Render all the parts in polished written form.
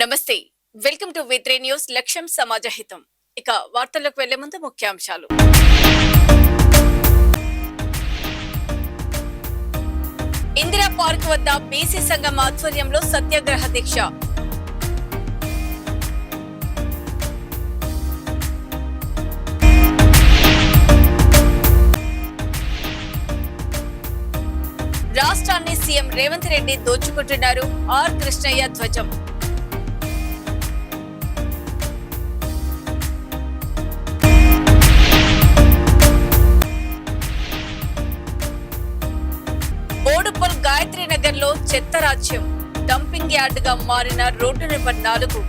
నమస్తే welcome to వి3 news లక్ష్యం సమాజహితం ఇక వార్తలకు వెళ్లే ముందు ముఖ్యాంశాలు ఇందిరా పార్క్ వద్ద బీసీ సంఘం ఆధ్వర్యంలో సత్యాగ్రహ దీక్ష రాష్ట్రాన్ని సీఎం రేవంత్ రెడ్డి దోచుకుంటున్నారు ఆర్ కృష్ణయ్య ధ్వజం బోడుపల్ గాయత్రి నగర్ లో చెత్త రాజ్యం డంపింగ్ యార్డ్ గా మారిన రోడ్డు నెంబర్ 4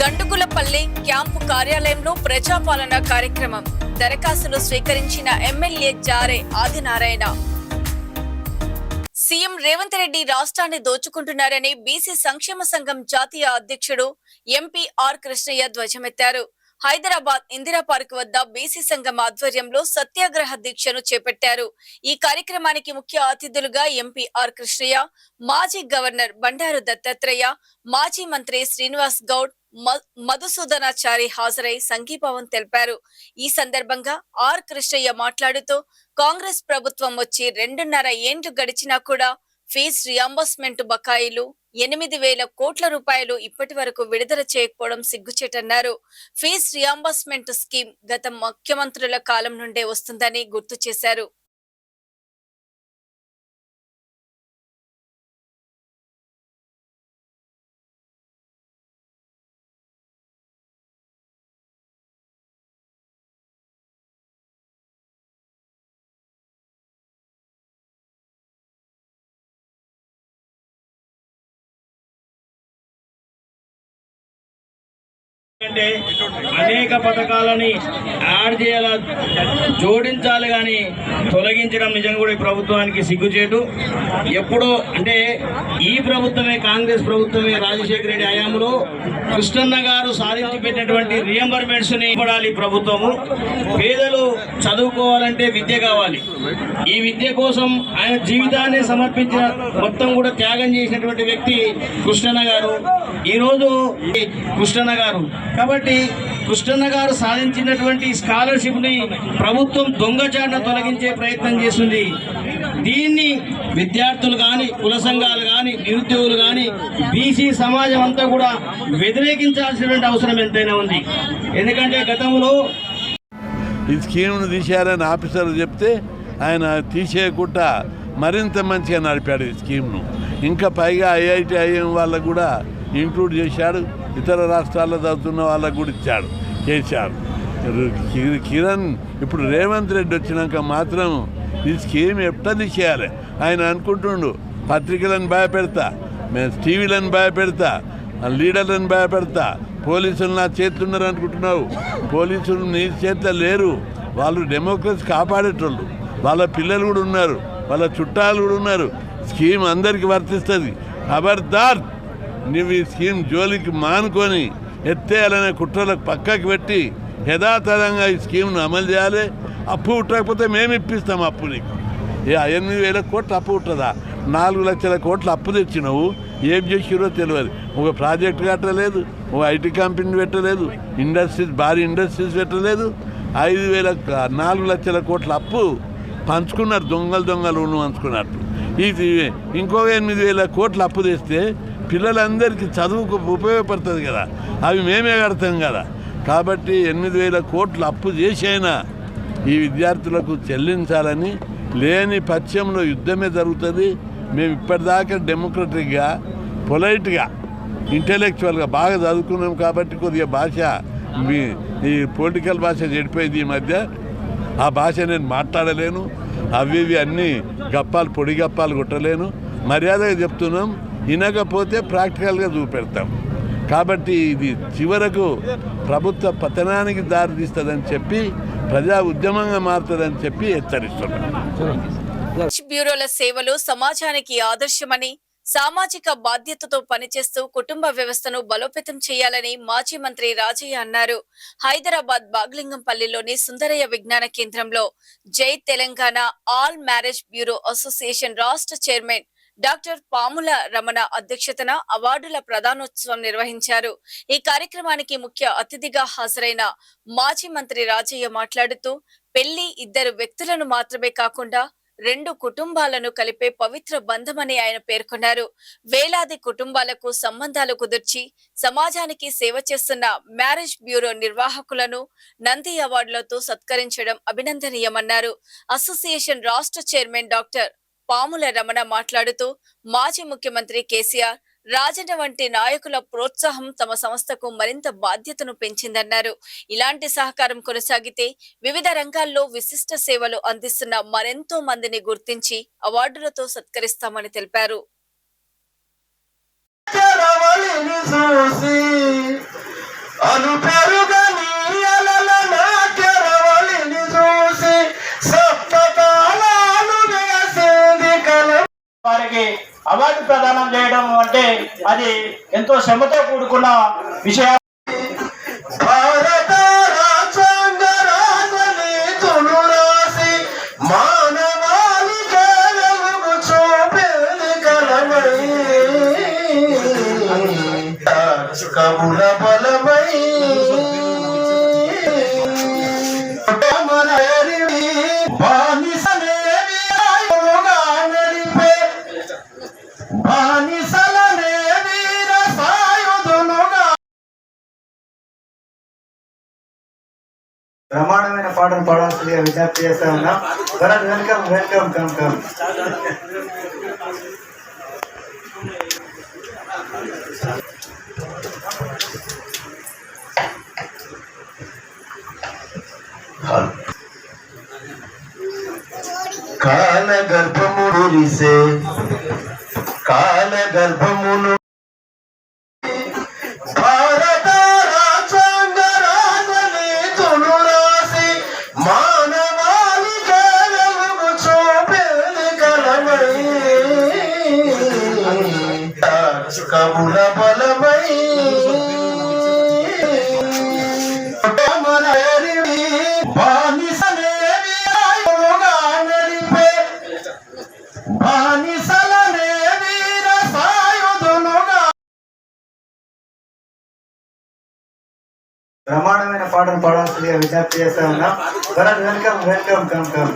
గండుగులపల్లి క్యాంపు కార్యాలయంలో ప్రజాపాలన కార్యక్రమం దరఖాస్తులు స్వీకరించిన ఎమ్మెల్యే జారే ఆదినారాయణ సీఎం రేవంత్ రెడ్డి రాష్ట్రాన్ని దోచుకుంటున్నారని బీసీ సంక్షేమ సంఘం జాతీయ అధ్యక్షుడు ఎంపీ ఆర్ కృష్ణయ్య ధ్వజమెత్తారు. హైదరాబాద్ ఇందిరా పార్క్ వద్ద బీసీ సంఘం ఆధ్వర్యంలో సత్యాగ్రహ దీక్షను చేపట్టారు. ఈ కార్యక్రమానికి ముఖ్య అతిథులుగా ఎంపీ ఆర్ కృష్ణయ్య, మాజీ గవర్నర్ బండారు దత్తాత్రేయ, మాజీ మంత్రి శ్రీనివాస్ గౌడ్, మధుసూదనాచారి హాజరై సంఘీభావం తెలిపారు. ఈ సందర్భంగా ఆర్ కృష్ణయ్య మాట్లాడుతూ కాంగ్రెస్ ప్రభుత్వం వచ్చి 2.5 ఏండ్లు గడిచినా కూడా ఫీజు రియంబర్స్మెంట్ బకాయిలు 8,000 కోట్ల రూపాయలు ఇప్పటి వరకు విడుదల చేయకపోవడం సిగ్గుచేటన్నారు. ఫీజు రియంబర్స్మెంట్ స్కీమ్ గత ముఖ్యమంత్రుల కాలం నుండే వస్తుందని గుర్తు చేశారు. అంటే అనేక పథకాలని యాడ్ చేయాల జోడించాలి కానీ తొలగించడం నిజంగా కూడా ఈ ప్రభుత్వానికి సిగ్గుచేటు. ఎప్పుడో అంటే ఈ ప్రభుత్వమే, కాంగ్రెస్ ప్రభుత్వమే రాజశేఖర రెడ్డి హయాంలో కృష్ణన్న గారు సాధించి పెట్టినటువంటి రియంబర్మెంట్స్ ని ఇవ్వడాలి ప్రభుత్వము. పేదలు చదువుకోవాలంటే విద్య కావాలి. ఈ విద్య కోసం ఆయన జీవితాన్ని సమర్పించిన, మొత్తం కూడా త్యాగం చేసినటువంటి వ్యక్తి కృష్ణన్న గారు. ఈరోజు కృష్ణన్న గారు కాబట్టి కృష్ణన్న గారు సాధించినటువంటి స్కాలర్షిప్ ని ప్రభుత్వం దొంగచాటున తొలగించే ప్రయత్నం చేస్తుంది. దీన్ని విద్యార్థులు కానీ, కుల సంఘాలు కానీ, నిరుద్యోగులు కానీ, బీసీ సమాజం అంతా కూడా వ్యతిరేకించాల్సినటువంటి అవసరం ఎంతైనా ఉంది. ఎందుకంటే గతంలో ఈ స్కీమ్ను తీసేయాలని ఆఫీసర్లు చెప్తే ఆయన తీసేయకుండా మరింత మంచిగా నడిపాడు ఈ స్కీమ్ను. ఇంకా పైగా ఐఐటి ఐఎం వాళ్ళకు కూడా ఇంక్లూడ్ చేశాడు. ఇతర రాష్ట్రాల్లో చదువుతున్న వాళ్ళకు కూడా ఇచ్చాడు చేశాడు. కిరణ్ ఇప్పుడు రేవంత్ రెడ్డి వచ్చినాక మాత్రం ఈ స్కీమ్ ఎట్లా తీసేయాలి ఆయన అనుకుంటుండు. పత్రికలను భయపెడతా, మేము టీవీలను భయపెడతా, లీడర్లను భయపెడతా, పోలీసులు నా చేతులు ఉన్నారు అనుకుంటున్నావు. పోలీసులు నీ చేతిలో లేరు. వాళ్ళు డెమోక్రసీ కాపాడేటోళ్ళు. వాళ్ళ పిల్లలు కూడా ఉన్నారు, వాళ్ళ చుట్టాలు కూడా ఉన్నారు. స్కీమ్ అందరికీ వర్తిస్తుంది. ఖబర్దార్, నువ్వు ఈ స్కీమ్ జోలికి మానుకొని ఎత్తేయాలనే కుట్రలకు పక్కకు పెట్టి యథాతథంగా ఈ స్కీమ్ను అమలు చేయాలి. అప్పు ఉట్టకపోతే మేము ఇప్పిస్తాం అప్పు. నీకు 8,000 కోట్లు అప్పు ఉంటుందా? 4 లక్షల కోట్లు అప్పు తెచ్చినావు. ఏం చేసిరో తెలియదు. ఒక ప్రాజెక్టు కట్టలేదు, ఒక ఐటీ కంపెనీ పెట్టలేదు, ఇండస్ట్రీస్, భారీ ఇండస్ట్రీస్ పెట్టలేదు. 4 లక్షల కోట్ల అప్పు పంచుకున్నారు. దొంగలు పంచుకున్నట్టు. ఇది ఇంకొక 8,000 కోట్ల అప్పు తెస్తే పిల్లలందరికీ చదువుకు ఉపయోగపడుతుంది కదా, అవి మేమే కడతాం కదా. కాబట్టి 8,000 కోట్ల అప్పు చేసైనా ఈ విద్యార్థులకు చెల్లించాలని. లేని పక్షంలో యుద్ధమే జరుగుతుంది. మేము ఇప్పటిదాకా డెమోక్రటిక్గా, పొలైట్గా, ఇంటెలెక్చువల్గా బాగా చదువుకున్నాం కాబట్టి కొద్దిగా భాష, ఈ పొలిటికల్ భాష చెడిపోయింది ఈ మధ్య. ఆ భాష నేను మాట్లాడలేను. అవి అన్నీ గప్పాలు, పొడి గప్పాలు కొట్టలేను. మర్యాదగా చెప్తున్నాం. వినకపోతే ప్రాక్టికల్గా చూపెడతాం. కాబట్టి ఇది చివరకు ప్రభుత్వ పతనానికి దారితీస్తుందని చెప్పి, ప్రజా ఉద్యమంగా మారుతుందని చెప్పి హెచ్చరిస్తున్నాం. బ్యూరోల సేవలు సమాజానికి ఆదర్శమని సామాజిక బాధ్యతతో పనిచేస్తూ కుటుంబ వ్యవస్థను బలోపేతం చేయాలని మాజీ మంత్రి రాజయ్య అన్నారు. హైదరాబాద్ బాగ్లింగంపల్లిలోని సుందరయ్య విజ్ఞాన కేంద్రంలో జై Telangana all marriage bureau association రాష్ట్ర చైర్మన్ డాక్టర్ పాముల రమణ అధ్యక్షతన అవార్డుల ప్రదానోత్సవం నిర్వహించారు. ఈ కార్యక్రమానికి ముఖ్య అతిథిగా హాజరైన మాజీ మంత్రి రాజయ్య మాట్లాడుతూ పెళ్లి ఇద్దరు వ్యక్తులను మాత్రమే కాకుండా రెండు కుటుంబాలను కలిపే పవిత్ర బంధమని ఆయన పేర్కొన్నారు. వేలాది కుటుంబాలకు సంబంధాలు కుదిర్చి సమాజానికి సేవ చేస్తున్న మ్యారేజ్ బ్యూరో నిర్వాహకులను నంది అవార్డులతో సత్కరించడం అభినందనీయమన్నారు. అసోసియేషన్ రాష్ట్ర చైర్మన్ డాక్టర్ పాముల రమణ మాట్లాడుతూ మాజీ ముఖ్యమంత్రి కేసీఆర్, రాజన్న వంటి నాయకుల ప్రోత్సాహం తమ సంస్థకు మరింత బాధ్యతను పెంచిందన్నారు. ఇలాంటి సహకారం కొనసాగితే వివిధ రంగాల్లో విశిష్ట సేవలు అందిస్తున్న మరెంతో మందిని గుర్తించి అవార్డులతో సత్కరిస్తామని తెలిపారు. వారికి అవార్డు ప్రదానం చేయడం అంటే అది ఎంతో శ్రమతో కూడుకున్న విషయం. కబుల బలమై బ్రహ్మాండమైన పాటను పాడాల్సిందిగా విజ్ఞప్తి చేస్తా ఉన్నా. Welcome welcome come come. కాల గర్భముడిసే కాల గర్భమును భారత రాజ్యాంగ రాజని తులురాసి మానవాళి కేవలము చూపేది కలమై కబుల బలమై బ్రహ్మాండమైన పాటను పాడాల్సిందిగా విజ్ఞప్తి చేస్తా ఉన్నా. Welcome welcome come come.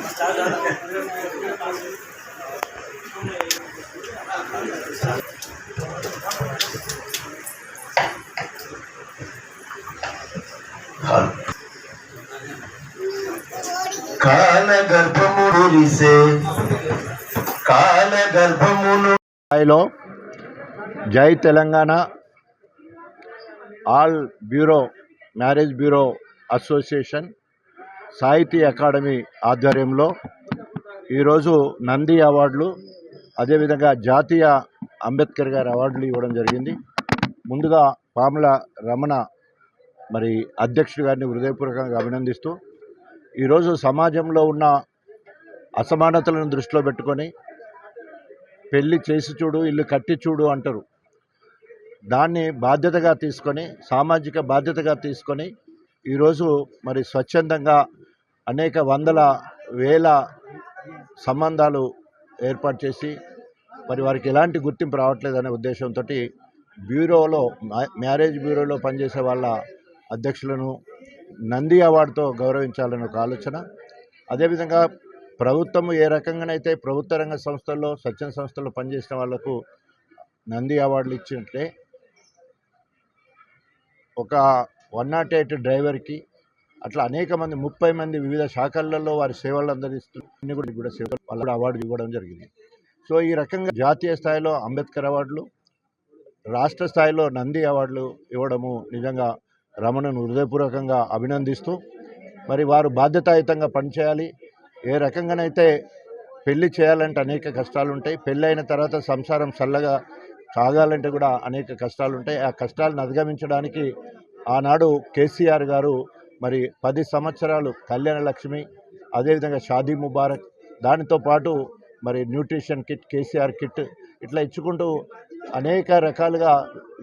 కాల గర్భముడిసే కాల గర్భమును స్థాయిలో జై Telangana all bureau marriage bureau association సాహితీ అకాడమీ ఆధ్వర్యంలో ఈరోజు నంది అవార్డులు, అదేవిధంగా జాతీయ అంబేద్కర్ గారి అవార్డులు ఇవ్వడం జరిగింది. ముందుగా పాముల రమణ మరి అధ్యక్షుడు గారిని హృదయపూర్వకంగా అభినందిస్తూ, ఈరోజు సమాజంలో ఉన్న అసమానతలను దృష్టిలో పెట్టుకొని పెళ్ళి చేసి చూడు ఇల్లు కట్టి చూడు అంటారు. దాన్ని బాధ్యతగా తీసుకొని, సామాజిక బాధ్యతగా తీసుకొని ఈరోజు మరి స్వచ్ఛందంగా అనేక వందల వేల సంబంధాలు ఏర్పాటు చేసి మరి వారికి ఎలాంటి గుర్తింపు రావట్లేదనే ఉద్దేశంతో బ్యూరోలో మ్యారేజ్ బ్యూరోలో పనిచేసే వాళ్ళ అధ్యక్షులను నంది అవార్డుతో గౌరవించాలనే ఒక ఆలోచన. అదేవిధంగా ప్రభుత్వం ఏ రకంగానైతే ప్రభుత్వ రంగ సంస్థల్లో స్వచ్ఛంద సంస్థల్లో పనిచేసిన వాళ్లకు నంది అవార్డులు ఇచ్చినట్లే ఒక 108 డ్రైవర్కి అట్లా అనేక మంది 30 మంది వివిధ శాఖలలో వారి సేవలు అందరిస్తూ కూడా సేవలు వాళ్ళ అవార్డు ఇవ్వడం జరిగింది. సో ఈ రకంగా జాతీయ స్థాయిలో అంబేద్కర్ అవార్డులు, రాష్ట్ర స్థాయిలో నంది అవార్డులు ఇవ్వడము నిజంగా రమణను హృదయపూర్వకంగా అభినందిస్తూ, మరి వారు బాధ్యతాయుతంగా పనిచేయాలి. ఏ రకంగానైతే పెళ్లి చేయాలంటే అనేక కష్టాలు ఉంటాయి, పెళ్ళి అయిన తర్వాత సంసారం చల్లగా సాగాలంటే కూడా అనేక కష్టాలు ఉంటాయి. ఆ కష్టాలను అధిగమించడానికి ఆనాడు కేసీఆర్ గారు మరి 10 సంవత్సరాలు కళ్యాణ లక్ష్మి, అదేవిధంగా షాదీ ముబారక్, దానితో పాటు మరి న్యూట్రిషన్ కిట్, కేసీఆర్ కిట్ ఇట్లా ఇచ్చుకుంటూ అనేక రకాలుగా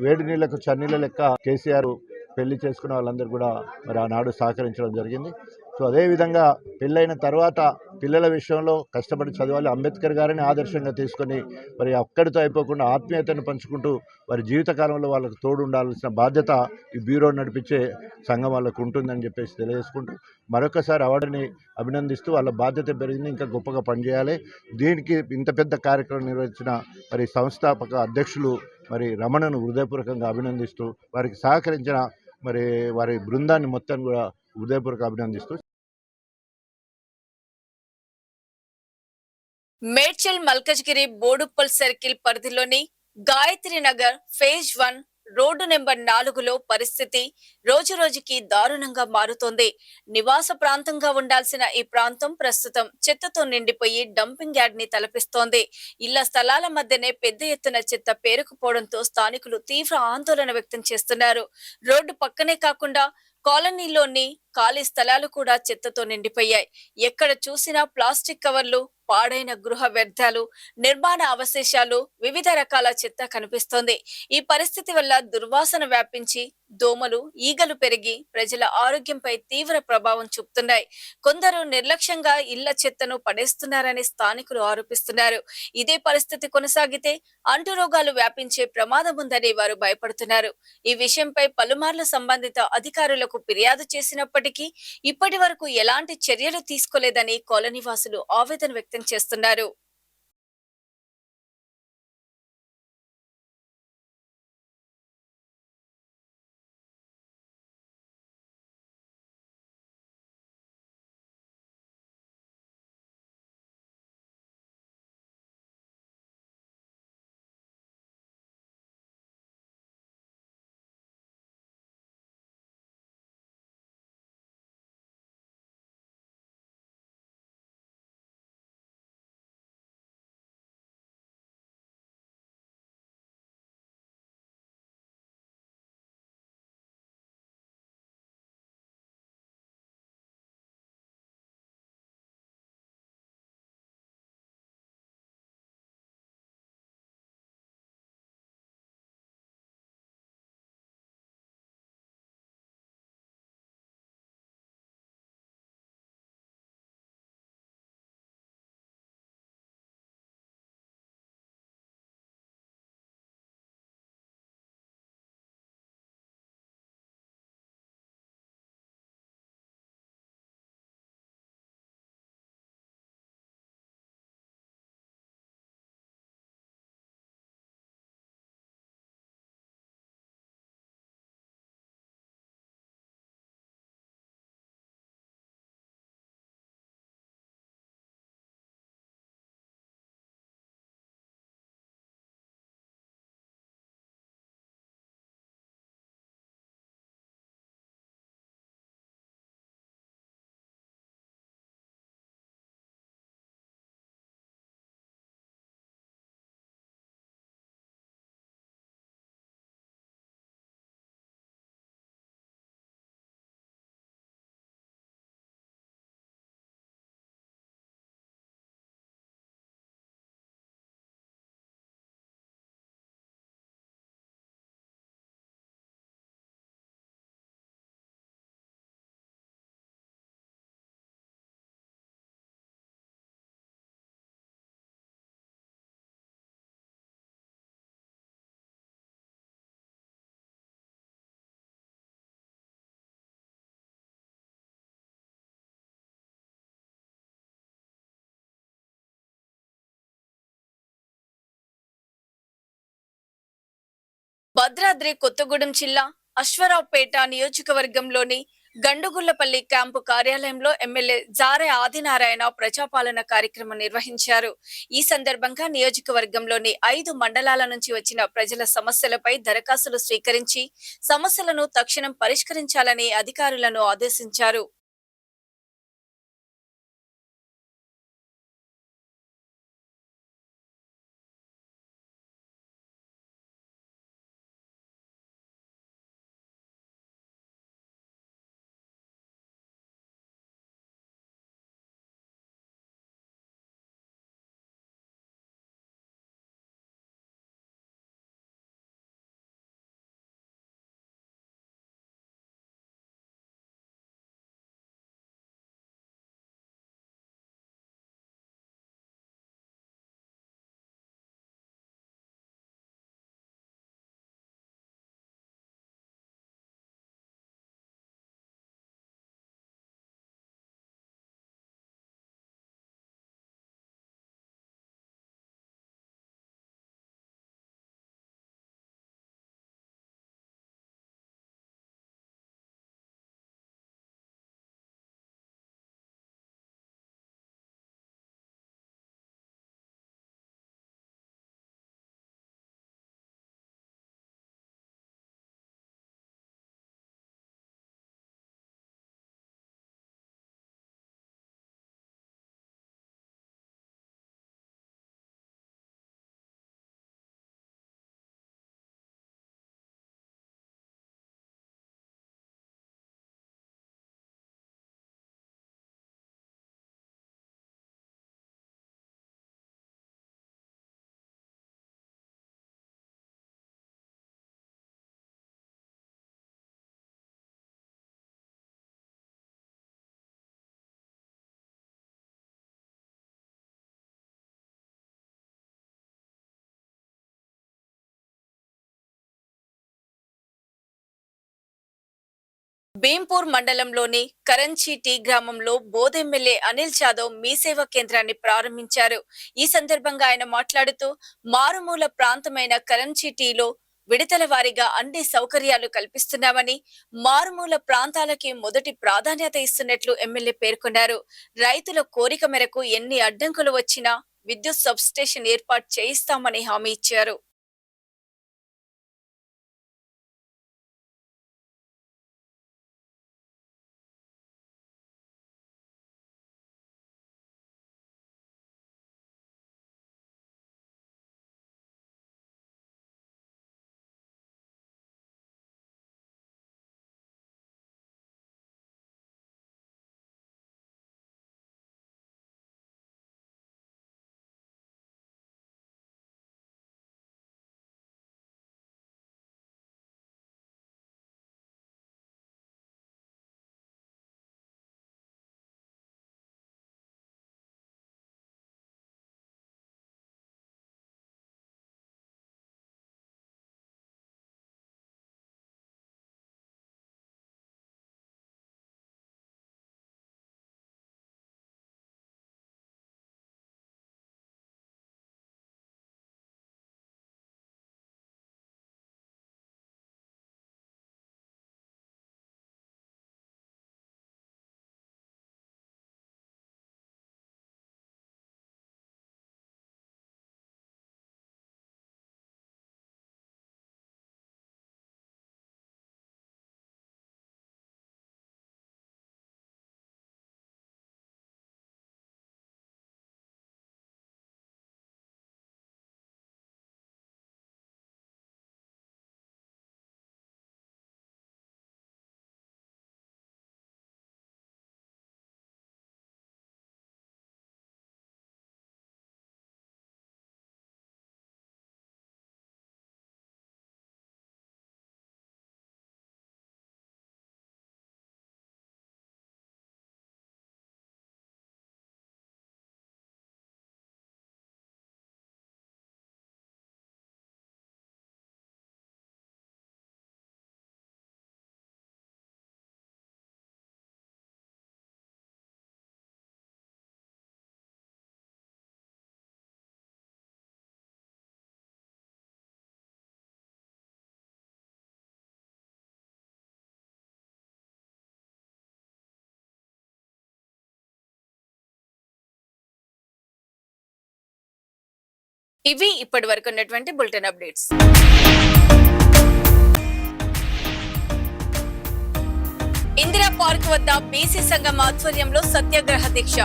వేడి నీళ్లకు చన్నీళ్ళ లెక్క కేసీఆర్ పెళ్లి చేసుకున్న వాళ్ళందరూ కూడా మరి ఆనాడు సహకరించడం జరిగింది. సో అదేవిధంగా పెళ్ళైన తర్వాత పిల్లల విషయంలో కష్టపడి చదవాలి, అంబేద్కర్ గారిని ఆదర్శంగా తీసుకొని మరి అక్కడితో అయిపోకుండా ఆత్మీయతను పంచుకుంటూ వారి జీవితకాలంలో వాళ్ళకు తోడు ఉండాల్సిన బాధ్యత ఈ బ్యూరో నడిపించే సంఘం వాళ్ళకు ఉంటుందని చెప్పేసి తెలియజేసుకుంటూ మరొకసారి అవార్డుని అభినందిస్తూ వాళ్ళ బాధ్యత పెరిగింది, ఇంకా గొప్పగా పనిచేయాలి. దీనికి ఇంత పెద్ద కార్యక్రమం నిర్వహించిన మరి సంస్థాపక అధ్యక్షులు మరి రమణను హృదయపూర్వకంగా అభినందిస్తూ వారికి సహకరించిన మరి వారి బృందాన్ని మొత్తం కూడా హృదయపూర్వక అభినందిస్తూ మేడ్చల్ మల్కజ్గిరి బోడుప్పల్ సర్కిల్ పరిధిలోని Gayatri Nagar phase 1 road number 4లో పరిస్థితి రోజురోజుకి దారుణంగా మారుతోంది. నివాస ప్రాంతంగా ఉండాల్సిన ఈ ప్రాంతం ప్రస్తుతం చెత్తతో నిండిపోయి డంపింగ్ యార్డ్ ని తలపిస్తోంది. ఇళ్ల స్థలాల మధ్యనే పెద్ద ఎత్తున చెత్త పేరుకుపోవడంతో స్థానికులు తీవ్ర ఆందోళన వ్యక్తం చేస్తున్నారు. రోడ్డు పక్కనే కాకుండా కాలనీలోని ఖాళీ స్థలాలు కూడా చెత్తతో నిండిపోయాయి. ఎక్కడ చూసినా ప్లాస్టిక్ కవర్లు, పాడైన గృహ వ్యర్థాలు, నిర్మాణ అవశేషాలు, వివిధ రకాల చెత్త కనిపిస్తోంది. ఈ పరిస్థితి వల్ల దుర్వాసన వ్యాపించి దోమలు, ఈగలు పెరిగి ప్రజల ఆరోగ్యంపై తీవ్ర ప్రభావం చూపుతున్నాయి. కొందరు నిర్లక్ష్యంగా ఇళ్ల చెత్తను పడేస్తున్నారని స్థానికులు ఆరోపిస్తున్నారు. ఇదే పరిస్థితి కొనసాగితే అంటురోగాలు వ్యాపించే ప్రమాదం ఉందని వారు భయపడుతున్నారు. ఈ విషయంపై పలుమార్లు సంబంధిత అధికారులకు ఫిర్యాదు చేసినప్పటికీ ఇప్పటి వరకు ఎలాంటి చర్యలు తీసుకోలేదని కాలనీవాసులు ఆవేదన వ్యక్తం చేస్తున్నారు. భద్రాద్రి కొత్తగూడెం జిల్లా అశ్వరావుపేట నియోజకవర్గంలోని గండుగుళ్లపల్లి క్యాంపు కార్యాలయంలో ఎమ్మెల్యే జారె ఆదినారాయణ ప్రజాపాలన కార్యక్రమం నిర్వహించారు. ఈ సందర్భంగా నియోజకవర్గంలోని 5 మండలాల నుంచి వచ్చిన ప్రజల సమస్యలపై దరఖాస్తులు స్వీకరించి సమస్యలను తక్షణం పరిష్కరించాలని అధికారులను ఆదేశించారు. భీంపూర్ మండలంలోని కరంచి టీ గ్రామంలో బోధ్ ఎమ్మెల్యే అనిల్ జాదవ్ మీ సేవా కేంద్రాన్ని ప్రారంభించారు. ఈ సందర్భంగా ఆయన మాట్లాడుతూ మారుమూల ప్రాంతమైన కరంచి టీలో విడతల వారీగా అన్ని సౌకర్యాలు కల్పిస్తున్నామని, మారుమూల ప్రాంతాలకి మొదటి ప్రాధాన్యత ఇస్తున్నట్లు ఎమ్మెల్యే పేర్కొన్నారు. రైతుల కోరిక మేరకు ఎన్ని అడ్డంకులు వచ్చినా విద్యుత్ సబ్స్టేషన్ ఏర్పాటు చేయిస్తామని హామీ ఇచ్చారు. ఇవి ఇప్పటి వరకు ఉన్నటువంటి బులెటిన్ అప్డేట్స్. ఇందిరా పార్క్ వద్ద బీసీ సంఘం ఆధ్వర్యంలో సత్యాగ్రహ దీక్ష.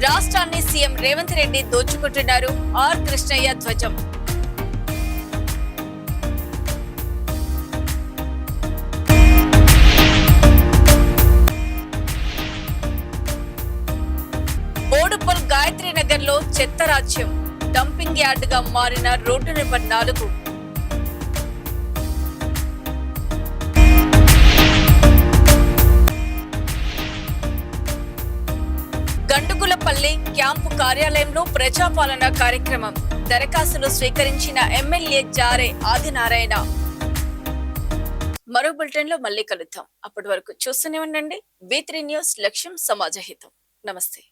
రాష్ట్రాన్ని సీఎం రేవంత్ రెడ్డి దోచుకుంటున్నారు. ఆర్ కృష్ణయ్య ధ్వజం. బోడుపల్ గాయత్రి నగర్ లో చెత్త రాజ్యం. డంపింగ్ యార్డ్ గా మారిన రోడ్డు నెంబర్ 4. గండుగులపల్లి క్యాంపు కార్యాలయంలో ప్రజాపాలన కార్యక్రమం. దరఖాస్తులు స్వీకరించిన ఎమ్మెల్యే జారే ఆదినారాయణ. మరో బులెటిన్ లో మళ్ళీ కలుద్దాం. అప్పటి వరకు చూస్తూనే ఉండండి. B3 న్యూస్, లక్ష్యం సమాజహితం. నమస్తే.